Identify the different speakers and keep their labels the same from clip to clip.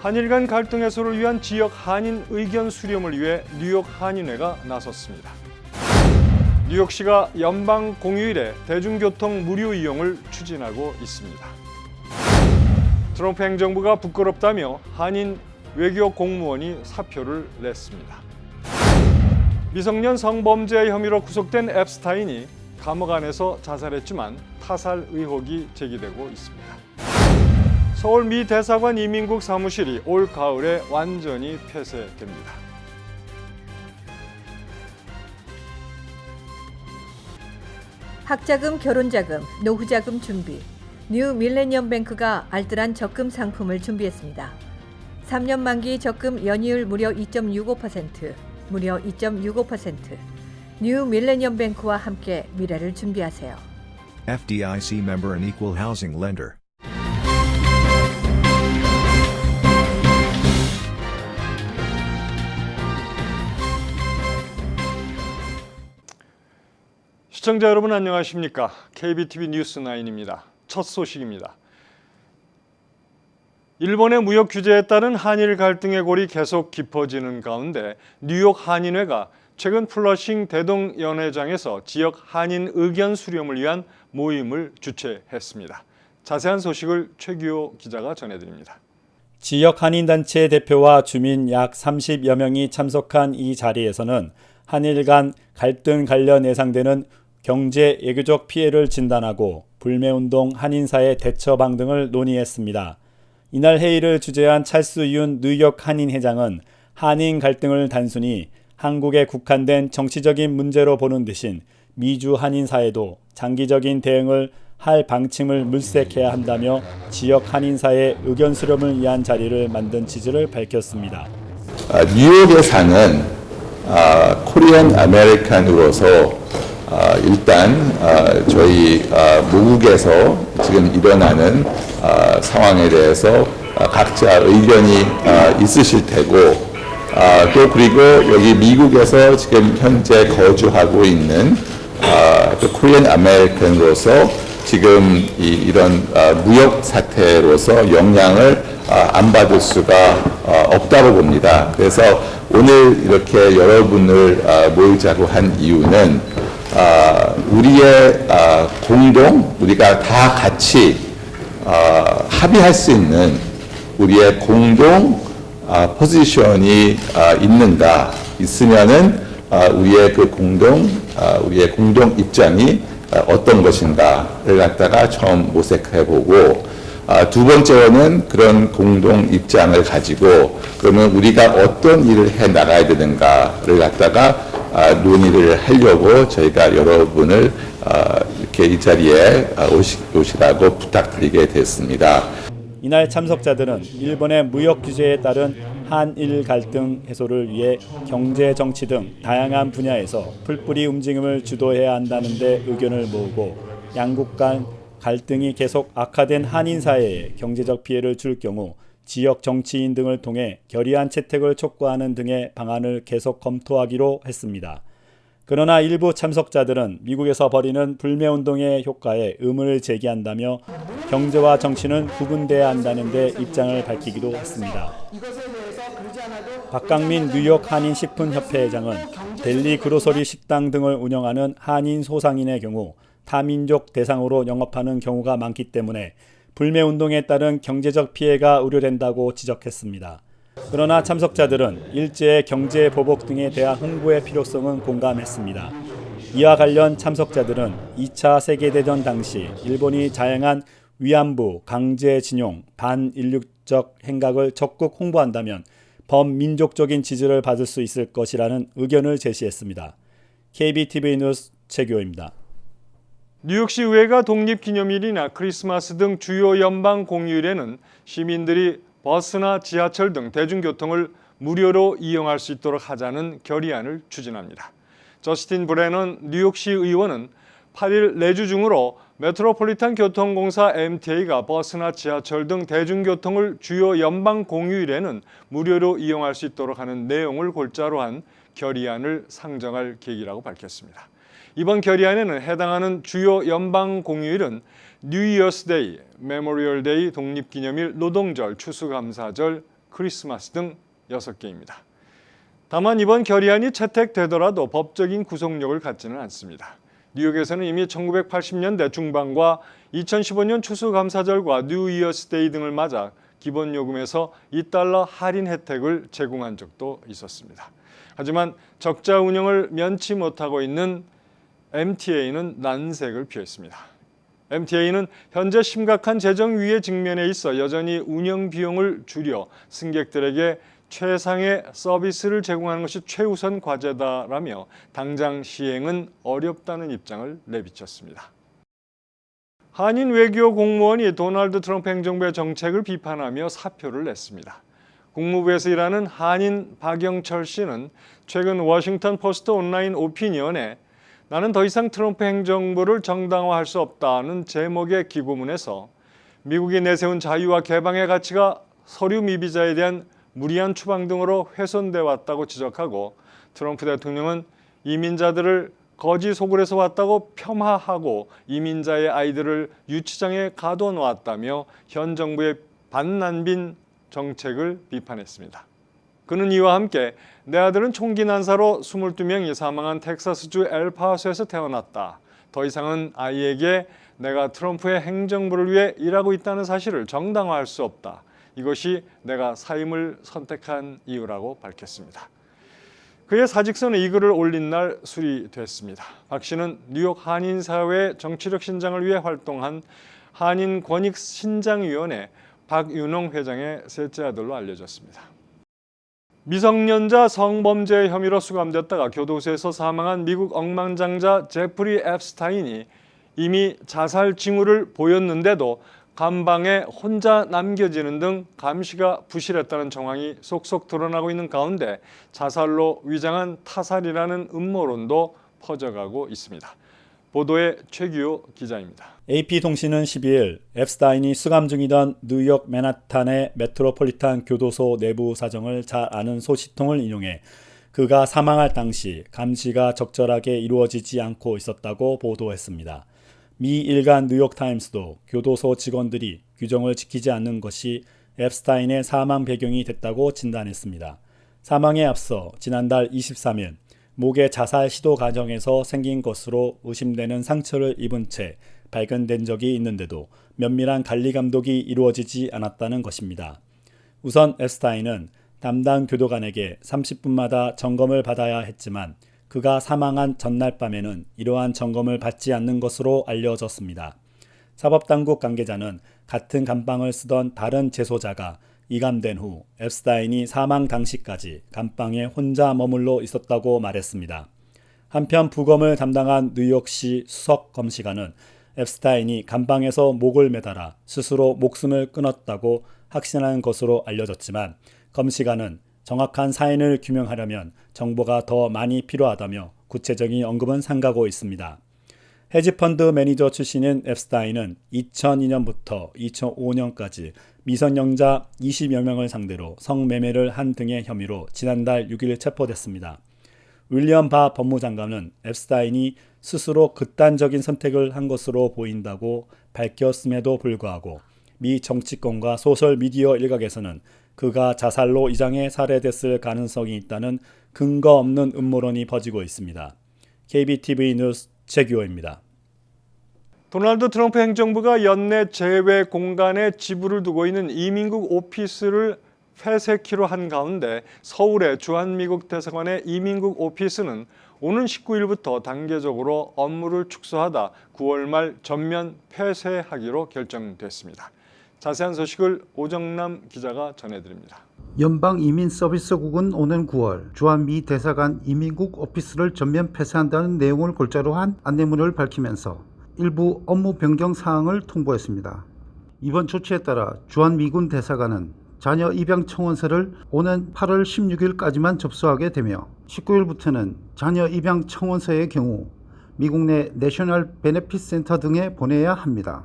Speaker 1: 한일 간 갈등 해소를 위한 지역 한인 의견 수렴을 위해 뉴욕 한인회가 나섰습니다. 뉴욕시가 연방 공휴일에 대중교통 무료 이용을 추진하고 있습니다. 트럼프 행정부가 부끄럽다며 한인 외교 공무원이 사표를 냈습니다. 미성년 성범죄 혐의로 구속된 앱스타인이 감옥 안에서 자살했지만 타살 의혹이 제기되고 있습니다. 서울 미 대사관 이민국 사무실이 올 가을에 완전히 폐쇄됩니다.
Speaker 2: 학자금, 결혼자금, 노후자금 준비. 뉴 밀레니엄 뱅크가 알뜰한 적금 상품을 준비했습니다. 3년 만기 적금 연이율 무려 2.65%, 무려 2.65%. 뉴 밀레니엄 뱅크와 함께 미래를 준비하세요.
Speaker 3: FDIC member and equal housing lender.
Speaker 1: 시청자 여러분 안녕하십니까? KBTV 뉴스9입니다. 첫 소식입니다. 일본의 무역 규제에 따른 한일 갈등의 골이 계속 깊어지는 가운데 뉴욕 한인회가 최근 플러싱 대동연회장에서 지역 한인 의견 수렴을 위한 모임을 주최했습니다. 자세한 소식을 최규호 기자가 전해드립니다.
Speaker 4: 지역 한인단체 대표와 주민 약 30여 명이 참석한 이 자리에서는 한일 간 갈등 관련 예상되는 경제 외교적 피해를 진단하고 불매운동 한인사의 대처방 등을 논의했습니다. 이날 회의를 주재한 찰스 윤 뉴욕 한인 회장은 한인 갈등을 단순히 한국에 국한된 정치적인 문제로 보는 대신 미주 한인 사회도 장기적인 대응을 할 방침을 물색해야 한다며 지역 한인사의 의견 수렴을 위한 자리를 만든 취지를 밝혔습니다.
Speaker 5: 뉴욕에 사는 코리안 아메리칸으로서 일단 저희 모국에서 지금 일어나는 상황에 대해서 각자 의견이 있으실 테고 또 그리고 여기 미국에서 지금 현재 거주하고 있는 코리안 아메리칸으로서 지금 이런 무역 사태로서 영향을 안 받을 수가 없다고 봅니다. 그래서 오늘 이렇게 여러분을 모이자고 한 이유는 우리의 우리가 다 같이 합의할 수 있는 우리의 공동 포지션이 있으면은 우리의 우리의 공동 입장이 어떤 것인가를 갖다가 처음 모색해보고 두 번째로는 그런 공동 입장을 가지고 그러면 우리가 어떤 일을 해 나가야 되는가를 갖다가 논의를 하려고 저희가 여러분을 이렇게 이 자리에 오시라고 부탁드리게 됐습니다.
Speaker 4: 이날 참석자들은 일본의 무역 규제에 따른 한일 갈등 해소를 위해 경제, 정치 등 다양한 분야에서 풀뿌리 움직임을 주도해야 한다는 데 의견을 모으고 양국 간 갈등이 계속 악화된 한인 사회에 경제적 피해를 줄 경우 지역 정치인 등을 통해 결의안 채택을 촉구하는 등의 방안을 계속 검토하기로 했습니다. 그러나 일부 참석자들은 미국에서 벌이는 불매운동의 효과에 의문을 제기한다며 경제와 정치는 구분돼야 한다는 데 입장을 밝히기도 했습니다. 박강민 뉴욕 한인식품협회 회장은 델리 그로서리 식당 등을 운영하는 한인 소상인의 경우 타민족 대상으로 영업하는 경우가 많기 때문에 불매운동에 따른 경제적 피해가 우려된다고 지적했습니다. 그러나 참석자들은 일제의 경제 보복 등에 대한 홍보의 필요성은 공감했습니다. 이와 관련 참석자들은 2차 세계대전 당시 일본이 자행한 위안부, 강제징용, 반인류적 행각을 적극 홍보한다면 범민족적인 지지를 받을 수 있을 것이라는 의견을 제시했습니다. KBTV 뉴스 최규호입니다.
Speaker 1: 뉴욕시 의회가 독립기념일이나 크리스마스 등 주요 연방 공휴일에는 시민들이 버스나 지하철 등 대중교통을 무료로 이용할 수 있도록 하자는 결의안을 추진합니다. 저스틴 브레넌 뉴욕시 의원은 8일 내주 중으로 메트로폴리탄 교통공사 MTA가 버스나 지하철 등 대중교통을 주요 연방 공휴일에는 무료로 이용할 수 있도록 하는 내용을 골자로 한 결의안을 상정할 계획이라고 밝혔습니다. 이번 결의안에는 해당하는 주요 연방 공휴일은 뉴이어스 데이, 메모리얼 데이, 독립기념일, 노동절, 추수감사절, 크리스마스 등 6개입니다. 다만 이번 결의안이 채택되더라도 법적인 구속력을 갖지는 않습니다. 뉴욕에서는 이미 1980년대 중반과 2015년 추수감사절과 뉴 이어스데이 등을 맞아 기본 요금에서 $2 할인 혜택을 제공한 적도 있었습니다. 하지만 적자 운영을 면치 못하고 있는 MTA는 난색을 피했습니다. MTA는 현재 심각한 재정 위기에 직면해 있어 여전히 운영 비용을 줄여 승객들에게 최상의 서비스를 제공하는 것이 최우선 과제다라며 당장 시행은 어렵다는 입장을 내비쳤습니다. 한인 외교 공무원이 도널드 트럼프 행정부의 정책을 비판하며 사표를 냈습니다. 국무부에서 일하는 한인 박영철 씨는 최근 워싱턴 포스트 온라인 오피니언에 나는 더 이상 트럼프 행정부를 정당화할 수 없다는 제목의 기고문에서 미국이 내세운 자유와 개방의 가치가 서류 미비자에 대한 무리한 추방 등으로 훼손돼 왔다고 지적하고 트럼프 대통령은 이민자들을 거지 소굴에서 왔다고 폄하하고 이민자의 아이들을 유치장에 가둬놓았다며 현 정부의 반난민 정책을 비판했습니다. 그는 이와 함께 내 아들은 총기 난사로 22명이 사망한 텍사스주 엘파소에서 태어났다. 더 이상은 아이에게 내가 트럼프의 행정부를 위해 일하고 있다는 사실을 정당화할 수 없다. 이것이 내가 사임을 선택한 이유라고 밝혔습니다. 그의 사직서는 이 글을 올린 날 수리됐습니다. 박 씨는 뉴욕 한인사회 정치력 신장을 위해 활동한 한인권익신장위원회 박윤홍 회장의 셋째 아들로 알려졌습니다. 미성년자 성범죄 혐의로 수감됐다가 교도소에서 사망한 미국 억만장자 제프리 앱스타인이 이미 자살 징후를 보였는데도 감방에 혼자 남겨지는 등 감시가 부실했다는 정황이 속속 드러나고 있는 가운데 자살로 위장한 타살이라는 음모론도 퍼져가고 있습니다. 보도에 최규호 기자입니다.
Speaker 4: AP통신은 12일 앱스타인이 수감 중이던 뉴욕 맨하탄의 메트로폴리탄 교도소 내부 사정을 잘 아는 소식통을 인용해 그가 사망할 당시 감시가 적절하게 이루어지지 않고 있었다고 보도했습니다. 미 일간 뉴욕타임스도 교도소 직원들이 규정을 지키지 않는 것이 앱스타인의 사망 배경이 됐다고 진단했습니다. 사망에 앞서 지난달 23일 목의 자살 시도 과정에서 생긴 것으로 의심되는 상처를 입은 채 발견된 적이 있는데도 면밀한 관리 감독이 이루어지지 않았다는 것입니다. 우선 앱스타인은 담당 교도관에게 30분마다 점검을 받아야 했지만 그가 사망한 전날 밤에는 이러한 점검을 받지 않는 것으로 알려졌습니다. 사법당국 관계자는 같은 감방을 쓰던 다른 재소자가 이감된 후 앱스타인이 사망 당시까지 감방에 혼자 머물러 있었다고 말했습니다. 한편 부검을 담당한 뉴욕시 수석검시관은 앱스타인이 감방에서 목을 매달아 스스로 목숨을 끊었다고 확신한 것으로 알려졌지만 검시관은 정확한 사인을 규명하려면 정보가 더 많이 필요하다며 구체적인 언급은 삼가고 있습니다. 헤지펀드 매니저 출신인 앱스타인은 2002년부터 2005년까지 미성년자 20여 명을 상대로 성매매를 한 등의 혐의로 지난달 6일 체포됐습니다. 윌리엄 바 법무장관은 앱스타인이 스스로 극단적인 선택을 한 것으로 보인다고 밝혔음에도 불구하고 미 정치권과 소셜미디어 일각에서는 그가 자살로 위장해 살해됐을 가능성이 있다는 근거 없는 음모론이 퍼지고 있습니다. KBTV 뉴스 최규호입니다.
Speaker 1: 도널드 트럼프 행정부가 연내 재외 공간에 지부를 두고 있는 이민국 오피스를 폐쇄키로 한 가운데 서울의 주한미국 대사관의 이민국 오피스는 오는 19일부터 단계적으로 업무를 축소하다 9월 말 전면 폐쇄하기로 결정됐습니다. 자세한 소식을 오정남 기자가 전해드립니다.
Speaker 6: 연방이민서비스국은 오는 9월 주한미 대사관 이민국 오피스를 전면 폐쇄한다는 내용을 골자로 한 안내문을 밝히면서 일부 업무 변경 사항을 통보했습니다. 이번 조치에 따라 주한미군 대사관은 자녀 입양 청원서를 오는 8월 16일까지만 접수하게 되며 19일부터는 자녀 입양 청원서의 경우 미국 내 내셔널 베네핏 센터 등에 보내야 합니다.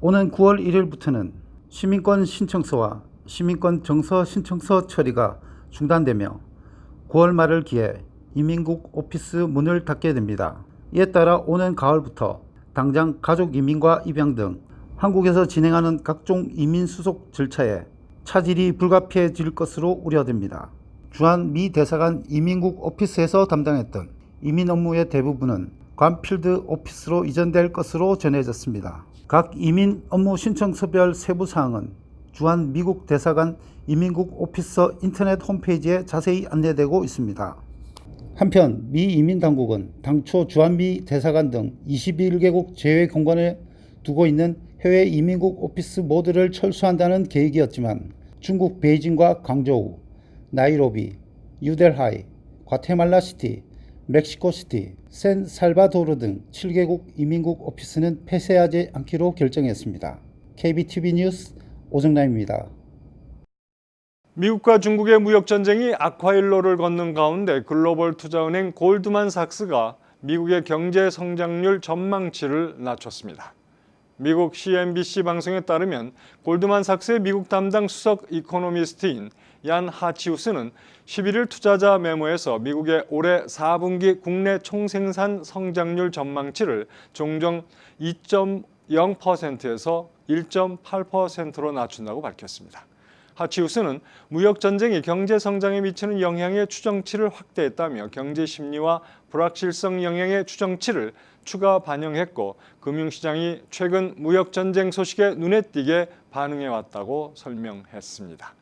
Speaker 6: 오는 9월 1일부터는 시민권 신청서와 시민권 정서 신청서 처리가 중단되며 9월 말을 기해 이민국 오피스 문을 닫게 됩니다. 이에 따라 오는 가을부터 당장 가족 이민과 입양 등 한국에서 진행하는 각종 이민 수속 절차에 차질이 불가피해질 것으로 우려됩니다. 주한 미 대사관 이민국 오피스에서 담당했던 이민 업무의 대부분은 괌 필드 오피스로 이전될 것으로 전해졌습니다. 각 이민 업무 신청서별 세부 사항은 주한 미국 대사관 이민국 오피스 인터넷 홈페이지에 자세히 안내되고 있습니다. 한편 미 이민 당국은 당초 주한미 대사관 등 21개국 제외 공간에 두고 있는 해외 이민국 오피스 모두를 철수한다는 계획이었지만 중국 베이징과 광저우, 나이로비, 뉴델하이, 과테말라시티, 멕시코시티, 샌살바도르 등 7개국 이민국 오피스는 폐쇄하지 않기로 결정했습니다. KBTV 뉴스 오정남입니다.
Speaker 1: 미국과 중국의 무역 전쟁이 악화일로를 걷는 가운데 글로벌 투자은행 골드만삭스가 미국의 경제 성장률 전망치를 낮췄습니다. 미국 CNBC 방송에 따르면 골드만삭스의 미국 담당 수석 이코노미스트인 얀 하치우스는 11일 투자자 메모에서 미국의 올해 4분기 국내 총생산 성장률 전망치를 종정 2.0%에서 1.8%로 낮춘다고 밝혔습니다. 하치우스는 무역 전쟁이 경제 성장에 미치는 영향의 추정치를 확대했다며 경제 심리와 불확실성 영향의 추정치를 추가 반영했고 금융시장이 최근 무역 전쟁 소식에 눈에 띄게 반응해 왔다고 설명했습니다.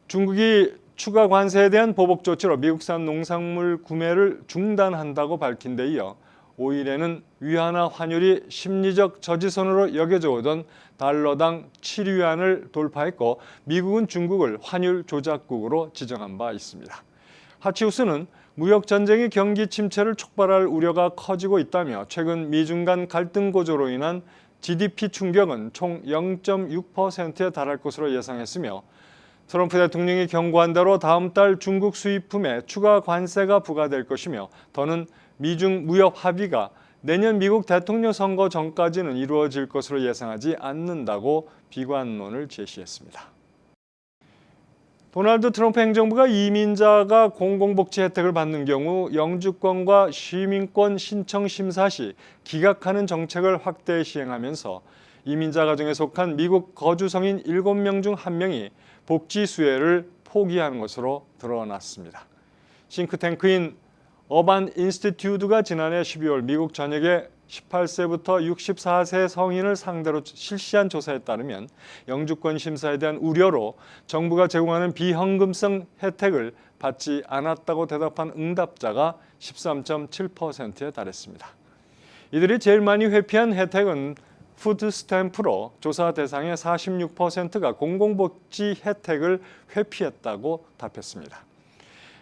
Speaker 1: 중국이 추가 관세에 대한 보복 조치로 미국산 농산물 구매를 중단한다고 밝힌 데 이어 5일에는 위안화 환율이 심리적 저지선으로 여겨져 오던 달러당 7위안을 돌파했고 미국은 중국을 환율 조작국으로 지정한 바 있습니다. 하치우스는 무역 전쟁이 경기 침체를 촉발할 우려가 커지고 있다며 최근 미중 간 갈등 고조로 인한 GDP 충격은 총 0.6%에 달할 것으로 예상했으며 트럼프 대통령이 경고한 대로 다음 달 중국 수입품에 추가 관세가 부과될 것이며 더는 미중 무역 합의가 내년 미국 대통령 선거 전까지는 이루어질 것으로 예상하지 않는다고 비관론을 제시했습니다. 도널드 트럼프 행정부가 이민자가 공공복지 혜택을 받는 경우 영주권과 시민권 신청 심사 시 기각하는 정책을 확대 시행하면서 이민자 가정에 속한 미국 거주 성인 7명 중 1명이 복지 수혜를 포기하는 것으로 드러났습니다. 싱크탱크인 어반 인스티튜드가 지난해 12월 미국 전역의 18세부터 64세 성인을 상대로 실시한 조사에 따르면 영주권 심사에 대한 우려로 정부가 제공하는 비현금성 혜택을 받지 않았다고 대답한 응답자가 13.7%에 달했습니다. 이들이 제일 많이 회피한 혜택은 푸드 스탬프로 조사 대상의 46%가 공공복지 혜택을 회피했다고 답했습니다.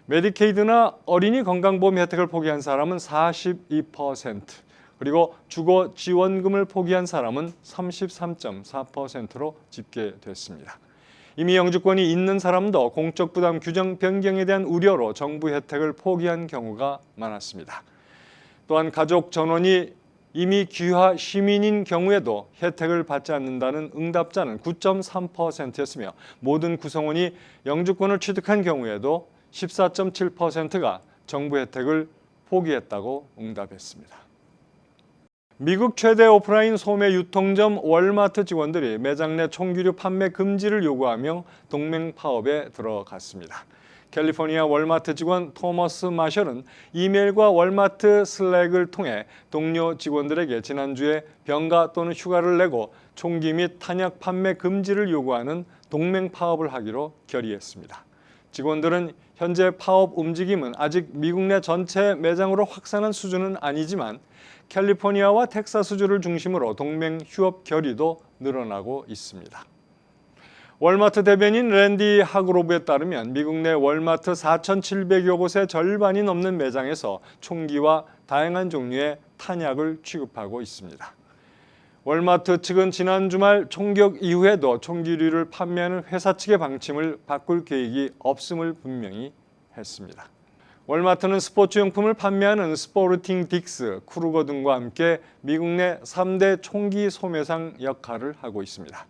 Speaker 1: 메디케이드나 어린이 건강보험 혜택을 포기한 사람은 42%, 그리고 주거 지원금을 포기한 사람은 33.4%로 집계됐습니다. 이미 영주권이 있는 사람도 공적 부담 규정 변경에 대한 우려로 정부 혜택을 포기한 경우가 많았습니다. 또한 가족 전원이 이미 귀화 시민인 경우에도 혜택을 받지 않는다는 응답자는 9.3%였으며 모든 구성원이 영주권을 취득한 경우에도 14.7%가 정부 혜택을 포기했다고 응답했습니다. 미국 최대 오프라인 소매 유통점 월마트 직원들이 매장 내 총기류 판매 금지를 요구하며 동맹 파업에 들어갔습니다. 캘리포니아 월마트 직원 토머스 마셜은 이메일과 월마트 슬랙을 통해 동료 직원들에게 지난주에 병가 또는 휴가를 내고 총기 및 탄약 판매 금지를 요구하는 동맹 파업을 하기로 결의했습니다. 직원들은 현재 파업 움직임은 아직 미국 내 전체 매장으로 확산한 수준은 아니지만 캘리포니아와 텍사스주를 중심으로 동맹 휴업 결의도 늘어나고 있습니다. 월마트 대변인 랜디 하그로브에 따르면 미국 내 월마트 4,700여 곳의 절반이 넘는 매장에서 총기와 다양한 종류의 탄약을 취급하고 있습니다. 월마트 측은 지난 주말 총격 이후에도 총기류를 판매하는 회사 측의 방침을 바꿀 계획이 없음을 분명히 했습니다. 월마트는 스포츠용품을 판매하는 스포르팅 딕스, 크루거 등과 함께 미국 내 3대 총기 소매상 역할을 하고 있습니다.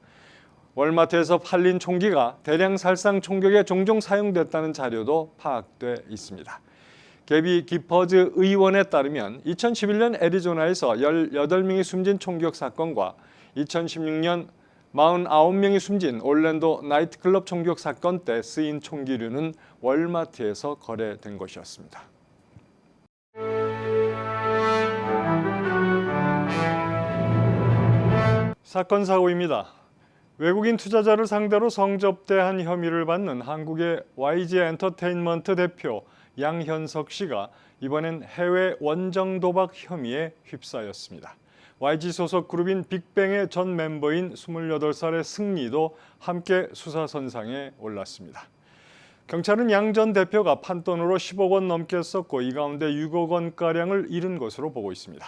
Speaker 1: 월마트에서 팔린 총기가 대량 살상 총격에 종종 사용됐다는 자료도 파악돼 있습니다. 개비 기퍼즈 의원에 따르면 2011년 애리조나에서 18명이 숨진 총격 사건과 2016년 49명이 숨진 올랜도 나이트클럽 총격 사건 때 쓰인 총기류는 월마트에서 거래된 것이었습니다. 사건 사고입니다. 외국인 투자자를 상대로 성접대한 혐의를 받는 한국의 YG 엔터테인먼트 대표 양현석 씨가 이번엔 해외 원정 도박 혐의에 휩싸였습니다. YG 소속 그룹인 빅뱅의 전 멤버인 28살의 승리도 함께 수사선상에 올랐습니다. 경찰은 양 전 대표가 판돈으로 10억 원 넘게 썼고 이 가운데 6억 원가량을 잃은 것으로 보고 있습니다.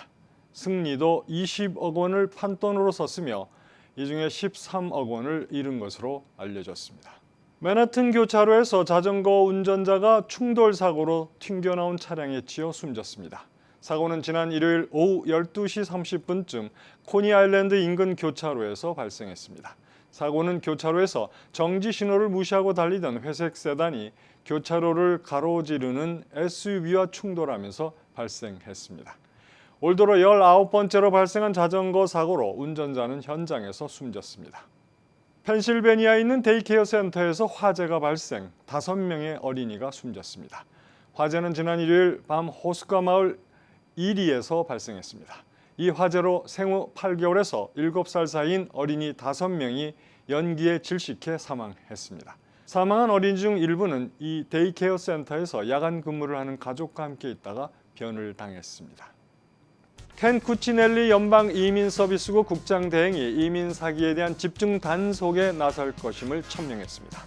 Speaker 1: 승리도 20억 원을 판돈으로 썼으며 이 중에 13억 원을 잃은 것으로 알려졌습니다. 맨하튼 교차로에서 자전거 운전자가 충돌 사고로 튕겨나온 차량에 치여 숨졌습니다. 사고는 지난 일요일 오후 12시 30분쯤 코니 아일랜드 인근 교차로에서 발생했습니다. 사고는 교차로에서 정지 신호를 무시하고 달리던 회색 세단이 교차로를 가로지르는 SUV와 충돌하면서 발생했습니다. 올 들어 19번째로 발생한 자전거 사고로 운전자는 현장에서 숨졌습니다. 펜실베니아에 있는 데이케어 센터에서 화재가 발생, 5명의 어린이가 숨졌습니다. 화재는 지난 일요일 밤 호숫가 마을 이리에서 발생했습니다. 이 화재로 생후 8개월에서 7살 사이인 어린이 5명이 연기에 질식해 사망했습니다. 사망한 어린이 중 일부는 이 데이케어 센터에서 야간 근무를 하는 가족과 함께 있다가 변을 당했습니다. 켄 쿠치넬리 연방 이민 서비스국 국장 대행이 이민 사기에 대한 집중 단속에 나설 것임을 천명했습니다.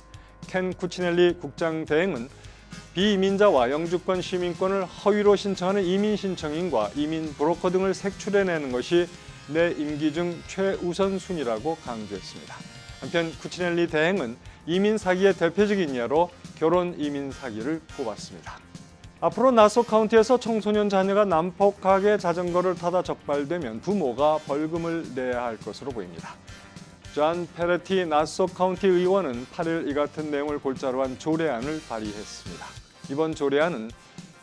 Speaker 1: 켄 쿠치넬리 국장 대행은 비이민자와 영주권 시민권을 허위로 신청하는 이민 신청인과 이민 브로커 등을 색출해내는 것이 내 임기 중 최우선순위라고 강조했습니다. 한편 쿠치넬리 대행은 이민 사기의 대표적인 예로 결혼 이민 사기를 꼽았습니다. 앞으로 나소 카운티에서 청소년 자녀가 난폭하게 자전거를 타다 적발되면 부모가 벌금을 내야 할 것으로 보입니다. 존 페레티 나소 카운티 의원은 8일 이 같은 내용을 골자로 한 조례안을 발의했습니다. 이번 조례안은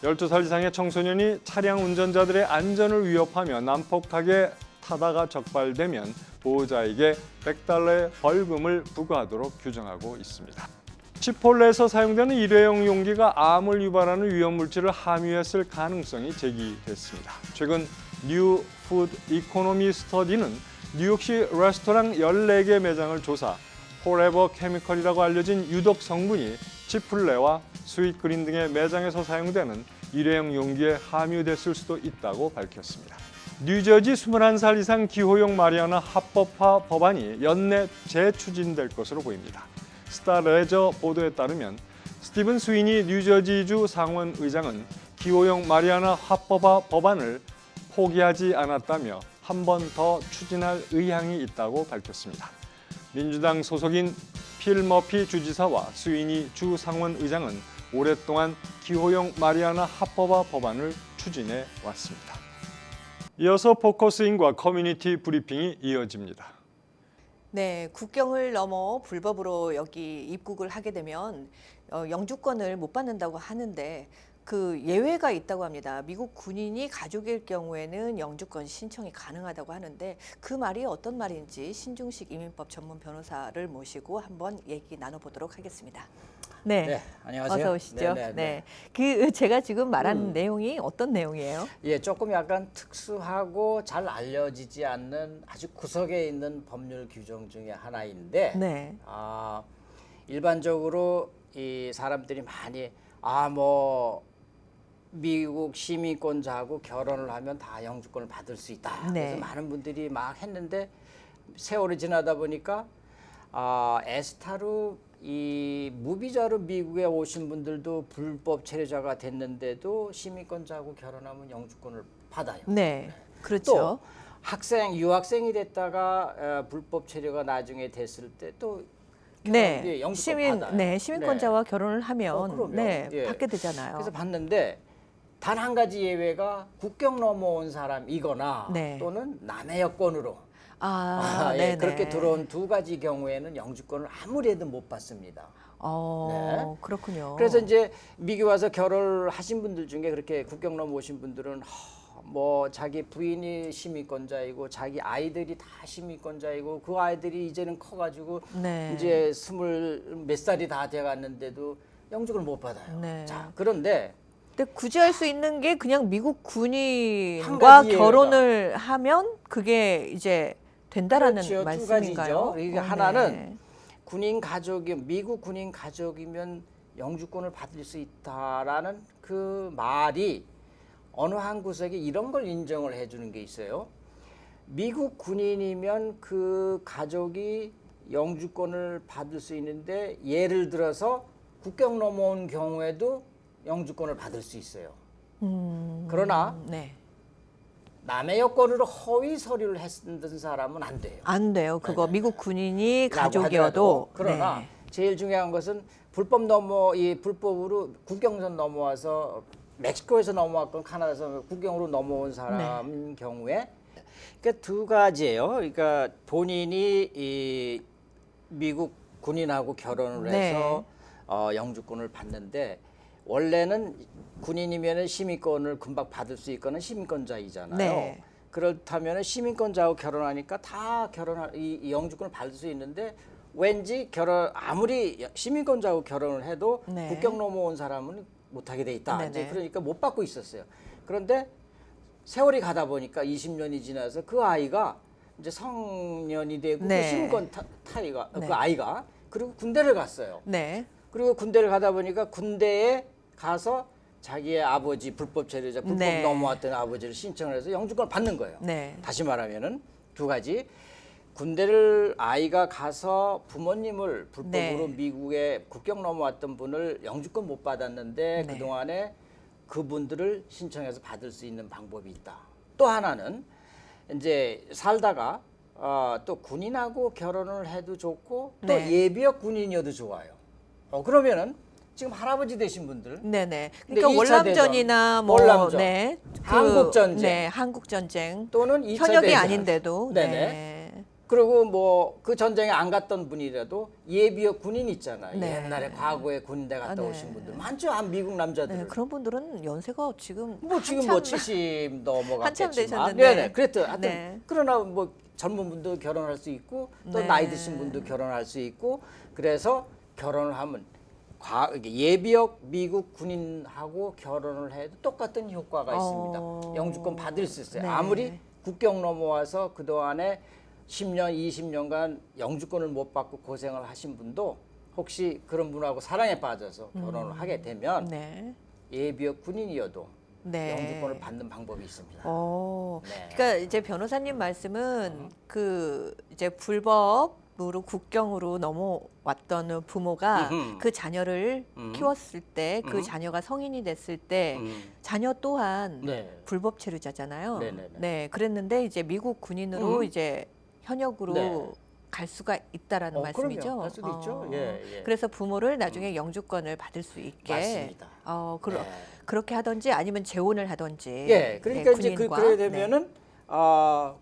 Speaker 1: 12살 이상의 청소년이 차량 운전자들의 안전을 위협하며 난폭하게 타다가 적발되면 보호자에게 $100의 벌금을 부과하도록 규정하고 있습니다. 치폴레에서 사용되는 일회용 용기가 암을 유발하는 위험물질을 함유했을 가능성이 제기됐습니다. 최근 뉴 푸드 이코노미 스터디는 뉴욕시 레스토랑 14개 매장을 조사, 포레버 케미컬이라고 알려진 유독 성분이 치폴레와 스윗그린 등의 매장에서 사용되는 일회용 용기에 함유됐을 수도 있다고 밝혔습니다. 뉴저지 21살 이상 기호용 마리화나 합법화 법안이 연내 재추진될 것으로 보입니다. 스타레저 보도에 따르면 스티븐 스위니 뉴저지주 상원 의장은 기호용 마리화나 합법화 법안을 포기하지 않았다며 한 번 더 추진할 의향이 있다고 밝혔습니다. 민주당 소속인 필 머피 주지사와 스위니 주 상원 의장은 오랫동안 기호용 마리화나 합법화 법안을 추진해 왔습니다. 이어서 포커스인과 커뮤니티 브리핑이 이어집니다.
Speaker 7: 네, 국경을 넘어 불법으로 여기 입국을 하게 되면 영주권을 못 받는다고 하는데 그 예외가 있다고 합니다. 미국 군인이 가족일 경우에는 영주권 신청이 가능하다고 하는데 그 말이 어떤 말인지 신중식 이민법 전문 변호사를 모시고 한번 얘기 나눠보도록 하겠습니다.
Speaker 2: 네.
Speaker 8: 네, 안녕하세요.
Speaker 2: 어서 오시죠.
Speaker 8: 네.
Speaker 2: 그 제가 지금 말한 내용이 어떤 내용이에요?
Speaker 8: 예, 조금 약간 특수하고 잘 알려지지 않는 아주 구석에 있는 법률 규정 중에 하나인데,
Speaker 2: 네.
Speaker 8: 일반적으로 이 사람들이 많이 뭐 미국 시민권자하고 결혼을 하면 다 영주권을 받을 수 있다.
Speaker 2: 네.
Speaker 8: 그래서 많은 분들이 막 했는데 세월이 지나다 보니까 에스타로 이 무비자로 미국에 오신 분들도 불법 체류자가 됐는데도 시민권자하고 결혼하면 영주권을 받아요.
Speaker 2: 네. 그렇죠.
Speaker 8: 또 유학생이 됐다가 불법 체류가 나중에 됐을 때 또
Speaker 2: 네.
Speaker 8: 영주권 받아요.
Speaker 2: 시민권자와 결혼을 하면
Speaker 8: 그럼요. 예.
Speaker 2: 받게 되잖아요.
Speaker 8: 그래서 받는데 단 한 가지 예외가 국경 넘어온 사람이거나
Speaker 2: 네.
Speaker 8: 또는 남의 여권으로 예,
Speaker 2: 네네.
Speaker 8: 그렇게 들어온 두 가지 경우에는 영주권을 아무리 해도 못 받습니다. 네.
Speaker 2: 그렇군요.
Speaker 8: 그래서 이제 미국 와서 결혼을 하신 분들 중에 그렇게 국경 넘어오신 분들은 뭐 자기 부인이 시민권자이고 자기 아이들이 다 시민권자이고 그 아이들이 이제는 커가지고
Speaker 7: 네.
Speaker 8: 이제 20 몇 살이 다 돼갔는데도 영주권을 못 받아요.
Speaker 7: 네.
Speaker 8: 자, 그런데
Speaker 7: 근데 굳이 할 수 있는 게 그냥 미국
Speaker 8: 한
Speaker 7: 군인과
Speaker 8: 가지
Speaker 7: 결혼을 하면 그게 이제 된다라는
Speaker 8: 그렇죠. 두
Speaker 7: 말씀인가요?
Speaker 8: 가지죠. 이게 하나는
Speaker 7: 네.
Speaker 8: 군인 가족이 미국 군인 가족이면 영주권을 받을 수 있다라는 그 말이 어느 한 구석에 이런 걸 인정을 해주는 게 있어요. 미국 군인이면 그 가족이 영주권을 받을 수 있는데 예를 들어서 국경 넘어온 경우에도 영주권을 받을 수 있어요. 그러나
Speaker 7: 네.
Speaker 8: 남의 여권으로 허위 서류를 했던 사람은 안 돼요.
Speaker 7: 안 돼요. 그거 미국 군인이
Speaker 8: 라고
Speaker 7: 가족이어도.
Speaker 8: 하더라도. 그러나
Speaker 7: 네.
Speaker 8: 제일 중요한 것은 불법으로 국경선 넘어와서 멕시코에서 넘어왔건 카나다에서 국경으로 넘어온 사람 경우에 그러니까 두 가지예요. 그러니까 본인이 이 미국 군인하고 결혼을
Speaker 7: 네.
Speaker 8: 해서 영주권을 받는데 원래는 군인이면 시민권을 금방 받을 수 있거나 시민권자이잖아요.
Speaker 7: 네.
Speaker 8: 그렇다면 시민권자하고 결혼하니까 다 이 영주권을 받을 수 있는데 왠지 아무리 시민권자하고 결혼을 해도
Speaker 7: 네.
Speaker 8: 국경 넘어온 사람은 못하게 돼 있다.
Speaker 7: 네네.
Speaker 8: 이제 그러니까 못 받고 있었어요. 그런데 세월이 가다 보니까 20년이 지나서 그 아이가 이제 성년이 되고
Speaker 7: 네.
Speaker 8: 그 시민권 타이가
Speaker 7: 네.
Speaker 8: 그 아이가 그리고 군대를 갔어요.
Speaker 7: 네.
Speaker 8: 그리고 군대를 가다 보니까 군대에 가서 자기의 아버지 불법 체류자 불법
Speaker 7: 네.
Speaker 8: 넘어왔던 아버지를 신청을 해서 영주권을 받는 거예요.
Speaker 7: 네.
Speaker 8: 다시 말하면은 두 가지 군대를 아이가 가서 부모님을 불법으로
Speaker 7: 네.
Speaker 8: 미국에 국경 넘어왔던 분을 영주권 못 받았는데
Speaker 7: 네.
Speaker 8: 그동안에 그분들을 신청해서 받을 수 있는 방법이 있다. 또 하나는 이제 살다가 또 군인하고 결혼을 해도 좋고 또
Speaker 7: 네.
Speaker 8: 예비역 군인이어도 좋아요. 그러면은 지금 할아버지 되신 분들
Speaker 7: 네네.
Speaker 8: 근데
Speaker 7: 그러니까
Speaker 8: 2차
Speaker 7: 월남전이나 뭐
Speaker 8: 월남전,
Speaker 7: 네.
Speaker 8: 한국 전쟁.
Speaker 7: 네, 한국 전쟁.
Speaker 8: 또는 2차
Speaker 7: 현역이
Speaker 8: 대전.
Speaker 7: 아닌데도
Speaker 8: 네네.
Speaker 7: 네.
Speaker 8: 그리고 뭐 그 전쟁에 안 갔던 분이라도 예비역 군인 있잖아요.
Speaker 7: 네.
Speaker 8: 옛날에 과거에 군대 갔다
Speaker 7: 네.
Speaker 8: 오신 분들 많죠. 미국 남자들.
Speaker 7: 네, 그런 분들은 연세가 지금
Speaker 8: 뭐 지금
Speaker 7: 한참-
Speaker 8: 뭐 70 넘어갔겠지만.
Speaker 7: 한참 되셨는데.
Speaker 8: 네네. 그랬더니 하여튼
Speaker 7: 네.
Speaker 8: 그러나 뭐 젊은 분도 결혼할 수 있고 또
Speaker 7: 네.
Speaker 8: 나이 드신 분도 결혼할 수 있고 그래서 결혼을 하면 예비역 미국 군인하고 결혼을 해도 똑같은 효과가 있습니다. 영주권 받을 수 있어요.
Speaker 7: 네.
Speaker 8: 아무리 국경 넘어와서 그동안에 10년, 20년간 영주권을 못 받고 고생을 하신 분도 혹시 그런 분하고 사랑에 빠져서 결혼을 하게 되면
Speaker 7: 네.
Speaker 8: 예비역 군인이어도
Speaker 7: 네.
Speaker 8: 영주권을 받는 방법이 있습니다. 네.
Speaker 7: 그러니까 이제 변호사님 말씀은 그 이제 불법으로 국경으로 넘어왔던 부모가
Speaker 8: 음흠.
Speaker 7: 그 자녀를 키웠을 때 그
Speaker 8: 음.
Speaker 7: 자녀가 성인이 됐을 때 자녀 또한
Speaker 8: 네.
Speaker 7: 불법 체류자잖아요.
Speaker 8: 네네네.
Speaker 7: 네, 그랬는데 이제 미국 군인으로
Speaker 8: 음.
Speaker 7: 이제 현역으로
Speaker 8: 네.
Speaker 7: 갈 수가 있다라는 말씀이죠.
Speaker 8: 그럼요. 할 수도 있죠. 예, 예.
Speaker 7: 그래서 부모를 나중에 영주권을 받을 수 있게
Speaker 8: 맞습니다. 네.
Speaker 7: 그렇게 하던지 아니면 재혼을 하던지.
Speaker 8: 예, 그러니까
Speaker 7: 네,
Speaker 8: 이제
Speaker 7: 군인과.
Speaker 8: 그래 되면은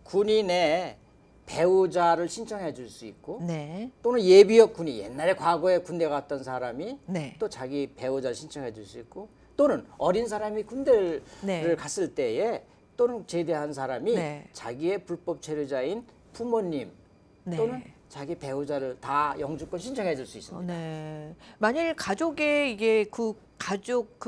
Speaker 8: 군인의 배우자를 신청해 줄 수 있고
Speaker 7: 네.
Speaker 8: 또는 예비역 군인 옛날에 과거에 군대 갔던 사람이
Speaker 7: 네.
Speaker 8: 또 자기 배우자를 신청해 줄 수 있고 또는 어린 사람이 군대를
Speaker 7: 네.
Speaker 8: 갔을 때에 또는 제대한 사람이
Speaker 7: 네.
Speaker 8: 자기의 불법 체류자인 부모님
Speaker 7: 네.
Speaker 8: 또는 자기 배우자를 다 영주권 신청해 줄 수 있습니다.
Speaker 7: 네. 만일 가족의 이게 그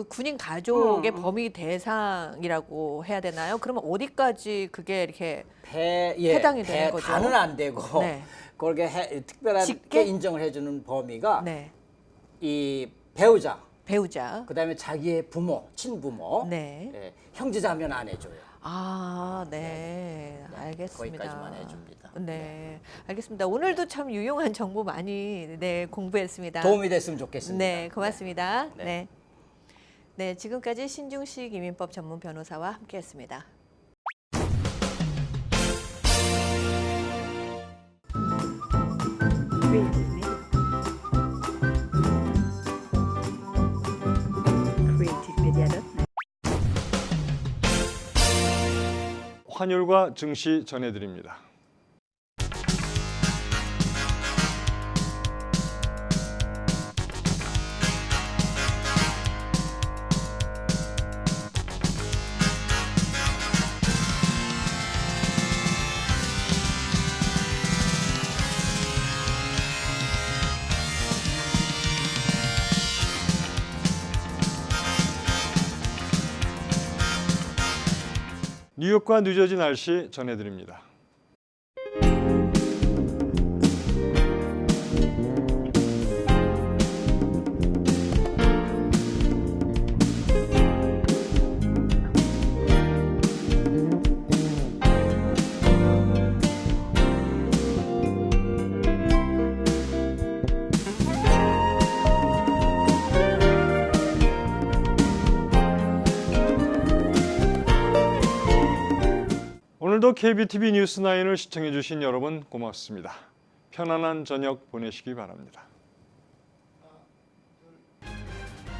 Speaker 7: 군인 가족의 범위 대상이라고 해야 되나요? 그러면 어디까지 그게 이렇게 해당이 되는 거죠?
Speaker 8: 다는 안 되고
Speaker 7: 네.
Speaker 8: 그렇게 특별하게
Speaker 7: 직계?
Speaker 8: 인정을 해주는 범위가
Speaker 7: 네.
Speaker 8: 이 배우자, 그다음에 자기의 부모, 친부모,
Speaker 7: 네.
Speaker 8: 예, 형제자매는 안 해줘요.
Speaker 7: 아, 네. 알겠습니다.
Speaker 8: 거기까지만 해줍니다.
Speaker 7: 네. 알겠습니다. 오늘도 참 유용한 정보 많이 공부했습니다.
Speaker 8: 도움이 됐으면 좋겠습니다.
Speaker 7: 네, 고맙습니다.
Speaker 8: 네.
Speaker 7: 네. 네, 지금까지 신중식 이민법 전문 변호사와 함께했습니다.
Speaker 1: 환율과 증시 전해드립니다. 뉴욕과 뉴저지 날씨 전해드립니다. 오늘도 KBTV 뉴스9을 시청해주신 여러분 고맙습니다. 편안한 저녁 보내시기 바랍니다.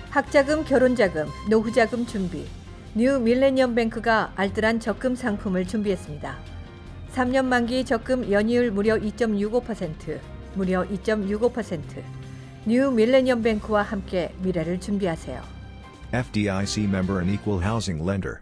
Speaker 2: 학자금, 결혼자금, 노후자금 준비. 뉴 밀레니엄 뱅크가 알뜰한 적금 상품을 준비했습니다. 3년 만기 적금 연이율 무려 2.65%, 무려 2.65%. 뉴 밀레니엄 뱅크와 함께 미래를 준비하세요.
Speaker 3: FDIC member and equal housing lender.